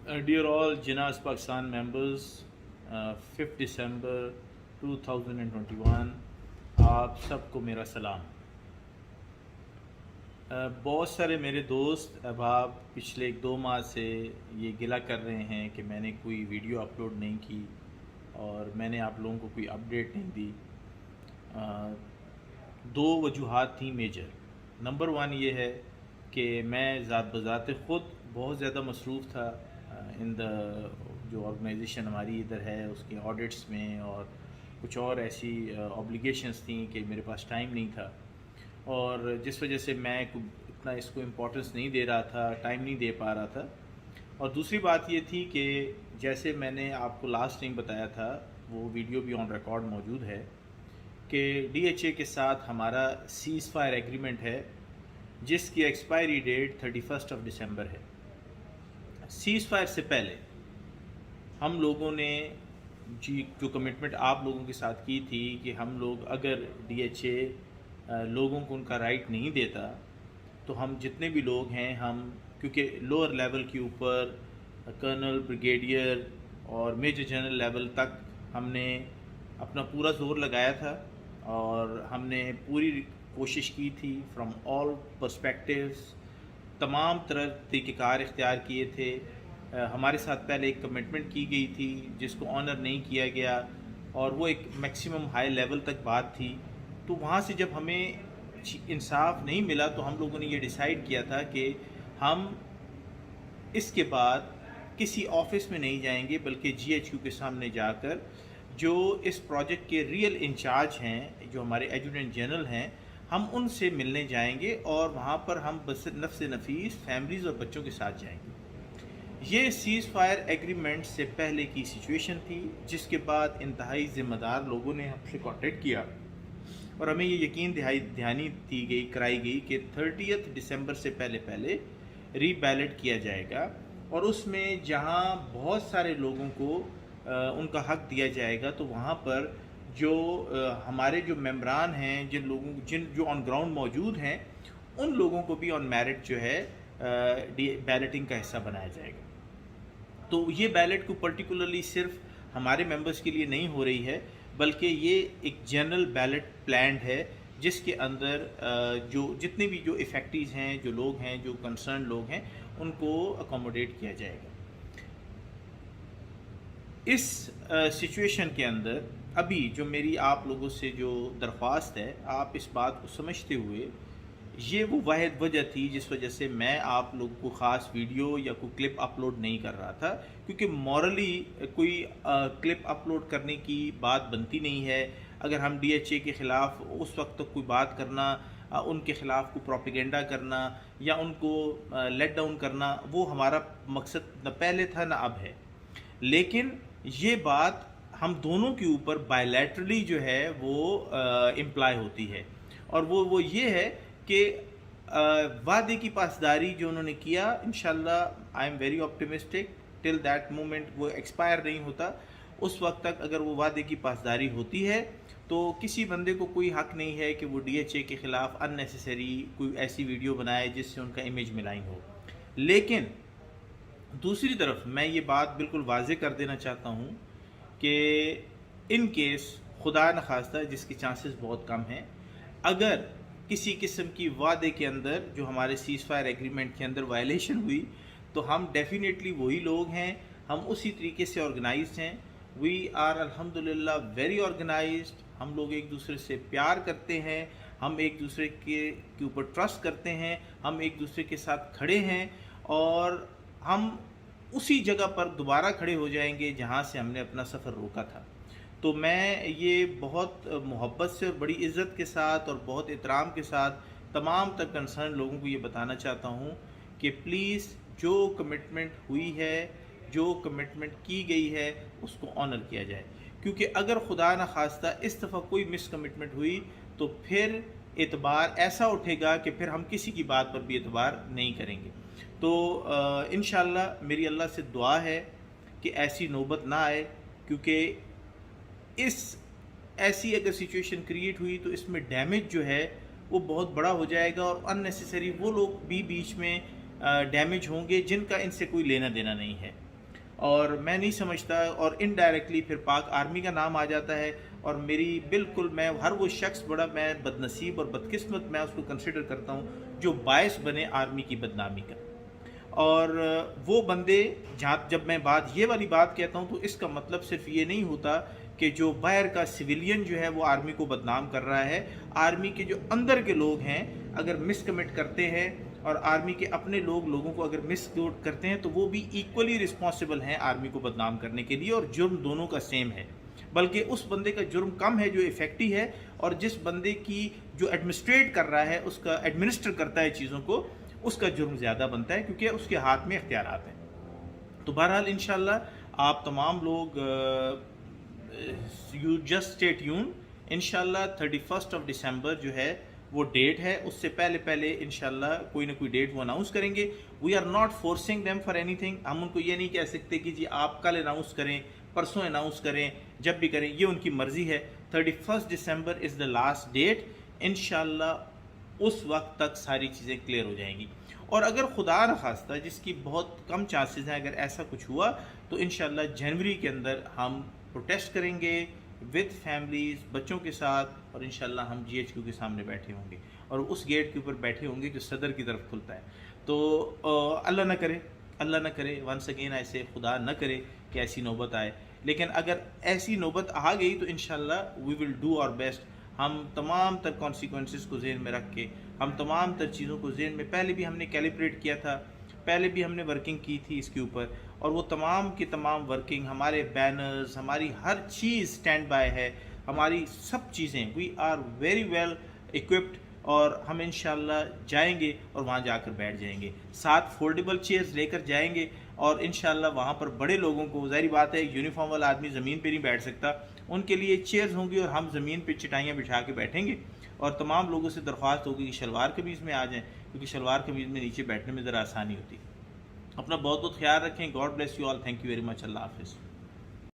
Dear all Jinnah's Pakistan members, 5 December 2021, आप सबको मेरा सलाम। बहुत सारे मेरे दोस्त अहबाब पिछले 1-2 माह से ये गिला कर रहे हैं कि मैंने कोई वीडियो अपलोड नहीं की और मैंने आप लोगों को कोई अपडेट नहीं दी। दो वजूहात थी मेजर। नंबर 1 ये है कि मैं ज़ात बज़ात ख़ुद बहुत ज़्यादा मसरूफ़ था इन द जो ऑर्गेनाइजेशन हमारी इधर है उसके ऑडिट्स में, और कुछ और ऐसी ऑब्लिगेशंस थी कि मेरे पास टाइम नहीं था, और जिस वजह से मैं इतना इसको इम्पोर्टेंस नहीं दे रहा था, टाइम नहीं दे पा रहा था। और दूसरी बात ये थी कि जैसे मैंने आपको लास्ट टाइम बताया था, वो वीडियो भी ऑन रिकॉर्ड मौजूद है कि DHA के साथ हमारा सीज़ फायर एग्रीमेंट है जिसकी एक्सपायरी डेट 31 दिसंबर है। सीज़ फायर से पहले हम लोगों ने जो कमिटमेंट आप लोगों के साथ की थी कि हम लोग अगर DHA लोगों को उनका राइट नहीं देता तो हम जितने भी लोग हैं, हम क्योंकि लोअर लेवल के ऊपर कर्नल, ब्रिगेडियर और मेजर जनरल लेवल तक हमने अपना पूरा जोर लगाया था और हमने पूरी कोशिश की थी फ्रॉम ऑल पर्सपेक्टिव्स, तमाम तरह तरीक़ेकार इख्तियार किए थे। हमारे साथ पहले एक कमिटमेंट की गई थी जिसको ऑनर नहीं किया गया और वो एक मैक्सिमम हाई लेवल तक बात थी। तो वहाँ से जब हमें इंसाफ नहीं मिला तो हम लोगों ने ये डिसाइड किया था कि हम इसके बाद किसी ऑफिस में नहीं जाएंगे बल्कि GHQ के सामने जाकर जो इस प्रोजेक्ट के रियल इंचार्ज हैं, जो हमारे एडजुटेंट जनरल हैं, हम उनसे मिलने जाएंगे और वहाँ पर हम बस नफ्स नफीस फैमिलीज़ और बच्चों के साथ जाएंगे। ये सीज़ फायर एग्रीमेंट से पहले की सिचुएशन थी, जिसके बाद इंतहाई ज़िम्मेदार लोगों ने हमसे कांटेक्ट किया और हमें ये यकीन कराई गई कि 30 दिसंबर से पहले रीबैलेट किया जाएगा और उसमें जहां बहुत सारे लोगों को उनका हक दिया जाएगा, तो वहां पर जो हमारे जो मेंबरान हैं, जो ऑन ग्राउंड मौजूद हैं, उन लोगों को भी ऑन मेरिट जो है बैलेटिंग का हिस्सा बनाया जाएगा। तो ये बैलेट को पर्टिकुलरली सिर्फ हमारे मेंबर्स के लिए नहीं हो रही है, बल्कि ये एक जनरल बैलेट प्लान है जिसके अंदर जो जितने भी जो इफेक्टिव हैं, जो लोग हैं, जो कंसर्न लोग हैं, उनको अकोमोडेट किया जाएगा। इस सिचुएशन के अंदर अभी जो मेरी आप लोगों से जो दरख्वास्त है, आप इस बात को समझते हुए, ये वो वाहिद वजह थी जिस वजह से मैं आप लोगों को ख़ास वीडियो या कोई क्लिप अपलोड नहीं कर रहा था, क्योंकि मॉरली कोई क्लिप अपलोड करने की बात बनती नहीं है। अगर हम DHA के ख़िलाफ़ उस वक्त तक कोई बात करना, उनके ख़िलाफ़ कोई प्रोपेगेंडा करना या उनको लेट डाउन करना, वो हमारा मकसद न पहले था न अब है। लेकिन ये बात हम दोनों के ऊपर बायलैटरली जो है वो इम्प्लाई होती है, और वो ये है कि वादे की पासदारी जो उन्होंने किया, इंशाल्लाह I am very optimistic, till that moment वो एक्सपायर नहीं होता, उस वक्त तक अगर वो वादे की पासदारी होती है तो किसी बंदे को कोई हक नहीं है कि वो DHA के ख़िलाफ़ अननेसेसरी कोई ऐसी वीडियो बनाए जिससे उनका इमेज मिलाइन हो। लेकिन दूसरी तरफ मैं ये बात बिल्कुल वाज़ेह कर देना चाहता हूँ कि इन केस खुदा न खास्ता, जिसके चांसेस बहुत कम हैं, अगर किसी किस्म की वादे के अंदर जो हमारे सीज़ फायर एग्रीमेंट के अंदर वायलेशन हुई, तो हम डेफिनेटली वही लोग हैं, हम उसी तरीके से ऑर्गेनाइज्ड हैं। वी आर अल्हम्दुलिल्लाह वेरी ऑर्गेनाइज्ड। हम लोग एक दूसरे से प्यार करते हैं, हम एक दूसरे के ऊपर ट्रस्ट करते हैं, हम एक दूसरे के साथ खड़े हैं और हम उसी जगह पर दोबारा खड़े हो जाएंगे जहां से हमने अपना सफ़र रोका था। तो मैं ये बहुत मोहब्बत से और बड़ी इज़्ज़त के साथ और बहुत एहतराम के साथ तमाम तक कंसर्न लोगों को ये बताना चाहता हूँ कि प्लीज़ जो कमिटमेंट हुई है, जो कमिटमेंट की गई है, उसको ऑनर किया जाए, क्योंकि अगर खुदा न खास्ता इस दफ़ा कोई मिस कमिटमेंट हुई तो फिर एतबार ऐसा उठेगा कि फिर हम किसी की बात पर भी एतबार नहीं करेंगे। तो इंशाअल्लाह मेरी अल्लाह से दुआ है कि ऐसी नौबत ना आए, क्योंकि ऐसी अगर सिचुएशन क्रिएट हुई तो इसमें डैमेज जो है वो बहुत बड़ा हो जाएगा और अननेसेसरी वो लोग भी बीच में डैमेज होंगे जिनका इनसे कोई लेना देना नहीं है। और मैं नहीं समझता, और इनडायरेक्टली फिर पाक आर्मी का नाम आ जाता है। और मेरी बिल्कुल, मैं हर वो शख्स बड़ा मैं बदनसीब और बदकिस्मत मैं उसको कंसिडर करता हूँ जो बायस बने आर्मी की बदनामी का। और वो बंदे, जहाँ जब मैं ये वाली बात कहता हूँ तो इसका मतलब सिर्फ ये नहीं होता कि जो बाहर का सिविलियन जो है वो आर्मी को बदनाम कर रहा है। आर्मी के जो अंदर के लोग हैं अगर मिसकमिट करते हैं और आर्मी के अपने लोगों को अगर मिसगोड करते हैं तो वो भी इक्वली रिस्पॉन्सिबल हैं आर्मी को बदनाम करने के लिए, और जुर्म दोनों का सेम है। बल्कि उस बंदे का जुर्म कम है जो इफेक्टिव है, और जिस बंदे की जो एडमिनिस्ट्रेट कर रहा है, उसका एडमिनिस्टर करता है चीज़ों को, उसका जुर्म ज़्यादा बनता है क्योंकि उसके हाथ में इख्तियारात हैं। तो बहरहाल इंशाल्लाह आप तमाम लोग यू जस्ट स्टे ट्यून। इंशाल्लाह 31 दिसंबर जो है वो डेट है, उससे पहले पहले इंशाल्लाह कोई ना कोई डेट वो अनाउंस करेंगे। We are not forcing them for anything. हम उनको ये नहीं कह सकते कि जी आप कल अनाउंस करें, परसों अनाउंस करें, जब भी करें, ये उनकी मर्ज़ी है। 31 दिसंबर इज़ द लास्ट डेट। इंशाल्लाह उस वक्त तक सारी चीज़ें क्लियर हो जाएंगी। और अगर खुदा न खास्ता, जिसकी बहुत कम चांसेस हैं, अगर ऐसा कुछ हुआ तो इंशाल्लाह जनवरी के अंदर हम प्रोटेस्ट करेंगे विद फैमिलीज़, बच्चों के साथ, और इंशाल्लाह हम GHQ के सामने बैठे होंगे और उस गेट के ऊपर बैठे होंगे जो सदर की तरफ खुलता है। तो अल्लाह न करे, अल्लाह न करे, वंस अगेन ऐसे खुदा न करे कि ऐसी नौबत आए। लेकिन अगर ऐसी नौबत आ गई तो इंशाल्लाह we will do our best. हम तमाम तर कॉन्सिक्वेंसेस को जहन में रख के, हम तमाम तर चीज़ों को जहन में, पहले भी हमने कैलिब्रेट किया था, पहले भी हमने वर्किंग की थी इसके ऊपर, और वो तमाम की तमाम वर्किंग, हमारे बैनर्स, हमारी हर चीज़ स्टैंड बाय है, हमारी सब चीज़ें, we are very well equipped. और हम इंशाल्लाह जाएंगे और वहाँ जाकर बैठ जाएंगे, साथ फोल्डेबल चेयर्स लेकर जाएंगे, और इंशाल्लाह वहाँ पर बड़े लोगों को, ज़ाहिर बात है यूनिफॉर्म वाला आदमी ज़मीन पे नहीं बैठ सकता, उनके लिए चेयर्स होंगी और हम ज़मीन पे चटाइयाँ बिछा के बैठेंगे। और तमाम लोगों से दरख्वास्त होगी कि शलवार कमीज़ में आ जाएं, क्योंकि शलवार कमीज़ में नीचे बैठने में ज़रा आसानी होती है। अपना बहुत बहुत ख्याल रखें। God bless you all. Thank you very much. अल्लाह हाफिज़।